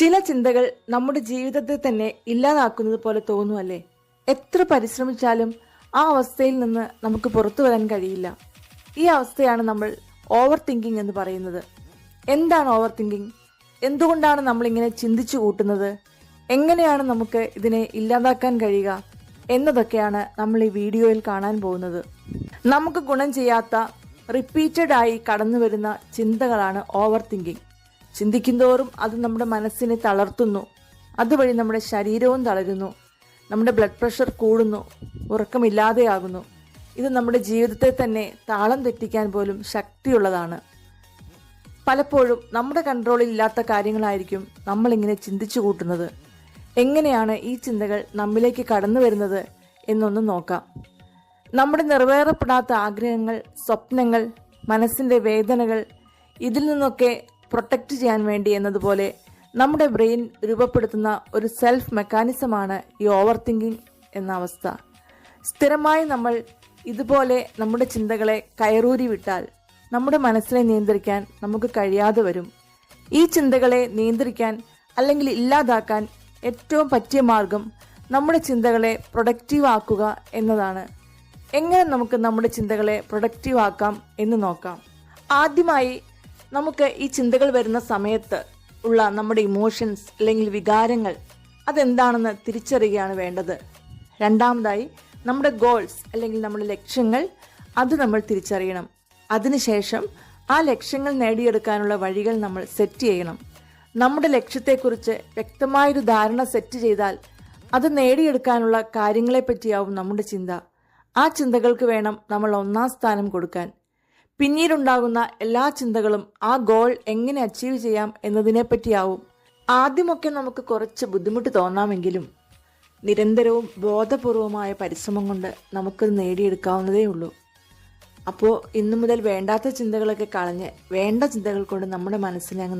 ചില ചിന്തകൾ നമ്മുടെ ജീവിതത്തെ തന്നെ ഇല്ലാതാക്കുന്നത് പോലെ തോന്നുമല്ലേ? എത്ര പരിശ്രമിച്ചാലും ആ അവസ്ഥയിൽ നിന്ന് നമുക്ക് പുറത്തു വരാൻ കഴിയില്ല. ഈ അവസ്ഥയാണ് നമ്മൾ ഓവർ തിങ്കിങ് എന്ന് പറയുന്നത്. എന്താണ് ഓവർ തിങ്കിങ്? എന്തുകൊണ്ടാണ് നമ്മളിങ്ങനെ ചിന്തിച്ചു കൂട്ടുന്നത്? എങ്ങനെയാണ് നമുക്ക് ഇതിനെ ഇല്ലാതാക്കാൻ കഴിയുക എന്നതൊക്കെയാണ് നമ്മൾ ഈ വീഡിയോയിൽ കാണാൻ പോകുന്നത്. നമുക്ക് ഗുണം ചെയ്യാത്ത റിപ്പീറ്റഡ് ആയി കടന്നു വരുന്ന ചിന്തകളാണ് ഓവർ തിങ്കിങ്. ചിന്തിക്കുന്തോറും അത് നമ്മുടെ മനസ്സിനെ തളർത്തുന്നു. അതുവഴി നമ്മുടെ ശരീരവും തളരുന്നു, നമ്മുടെ ബ്ലഡ് പ്രഷർ കൂടുന്നു, ഉറക്കമില്ലാതെയാകുന്നു. ഇത് നമ്മുടെ ജീവിതത്തെ തന്നെ താളം തെറ്റിക്കാൻ പോലും ശക്തിയുള്ളതാണ്. പലപ്പോഴും നമ്മുടെ കൺട്രോളിൽ ഇല്ലാത്ത കാര്യങ്ങളായിരിക്കും നമ്മളിങ്ങനെ ചിന്തിച്ചു കൂട്ടുന്നത്. എങ്ങനെയാണ് ഈ ചിന്തകൾ നമ്മിലേക്ക് കടന്നു വരുന്നത് എന്നൊന്ന് നോക്കാം. നമ്മുടെ നിറവേറപ്പെടാത്ത ആഗ്രഹങ്ങൾ, സ്വപ്നങ്ങൾ, മനസ്സിൻ്റെ വേദനകൾ, ഇതിൽ നിന്നൊക്കെ പ്രൊട്ടക്റ്റ് ചെയ്യാൻ വേണ്ടി എന്നതുപോലെ നമ്മുടെ ബ്രെയിൻ രൂപപ്പെടുത്തുന്ന ഒരു സെൽഫ് മെക്കാനിസമാണ് ഈ ഓവർ തിങ്കിങ് എന്ന അവസ്ഥ. സ്ഥിരമായി നമ്മൾ ഇതുപോലെ നമ്മുടെ ചിന്തകളെ കയറൂരി വിട്ടാൽ നമ്മുടെ മനസ്സിനെ നിയന്ത്രിക്കാൻ നമുക്ക് കഴിയാതെ വരും. ഈ ചിന്തകളെ നിയന്ത്രിക്കാൻ അല്ലെങ്കിൽ ഇല്ലാതാക്കാൻ ഏറ്റവും പറ്റിയ മാർഗം നമ്മുടെ ചിന്തകളെ പ്രൊഡക്റ്റീവ് ആക്കുക എന്നതാണ്. എങ്ങനെ നമുക്ക് നമ്മുടെ ചിന്തകളെ പ്രൊഡക്റ്റീവ് ആക്കാം എന്ന് നോക്കാം. ആദ്യമായി നമുക്ക് ഈ ചിന്തകൾ വരുന്ന സമയത്ത് ഉള്ള നമ്മുടെ ഇമോഷൻസ് അല്ലെങ്കിൽ വികാരങ്ങൾ അതെന്താണെന്ന് തിരിച്ചറിയുകയാണ് വേണ്ടത്. രണ്ടാമതായി നമ്മുടെ ഗോൾസ് അല്ലെങ്കിൽ നമ്മുടെ ലക്ഷ്യങ്ങൾ അത് നമ്മൾ തിരിച്ചറിയണം. അതിനുശേഷം ആ ലക്ഷ്യങ്ങൾ നേടിയെടുക്കാനുള്ള വഴികൾ നമ്മൾ സെറ്റ് ചെയ്യണം. നമ്മുടെ ലക്ഷ്യത്തെക്കുറിച്ച് വ്യക്തമായൊരു ധാരണ സെറ്റ് ചെയ്താൽ അത് നേടിയെടുക്കാനുള്ള കാര്യങ്ങളെ പറ്റിയാവും നമ്മുടെ ചിന്ത. ആ ചിന്തകൾക്ക് വേണം നമ്മൾ ഒന്നാം സ്ഥാനം കൊടുക്കാൻ. പിന്നീടുണ്ടാകുന്ന എല്ലാ ചിന്തകളും ആ ഗോൾ എങ്ങനെ അച്ചീവ് ചെയ്യാം എന്നതിനെ പറ്റിയാവും. ആദ്യമൊക്കെ നമുക്ക് കുറച്ച് ബുദ്ധിമുട്ട് തോന്നാമെങ്കിലും നിരന്തരവും ബോധപൂർവമായ പരിശ്രമം കൊണ്ട് നമുക്കത് നേടിയെടുക്കാവുന്നതേ ഉള്ളൂ. അപ്പോൾ ഇന്നു മുതൽ വേണ്ടാത്ത ചിന്തകളൊക്കെ കളഞ്ഞ് വേണ്ട ചിന്തകൾ കൊണ്ട് നമ്മുടെ മനസ്സിനെ അങ്ങ്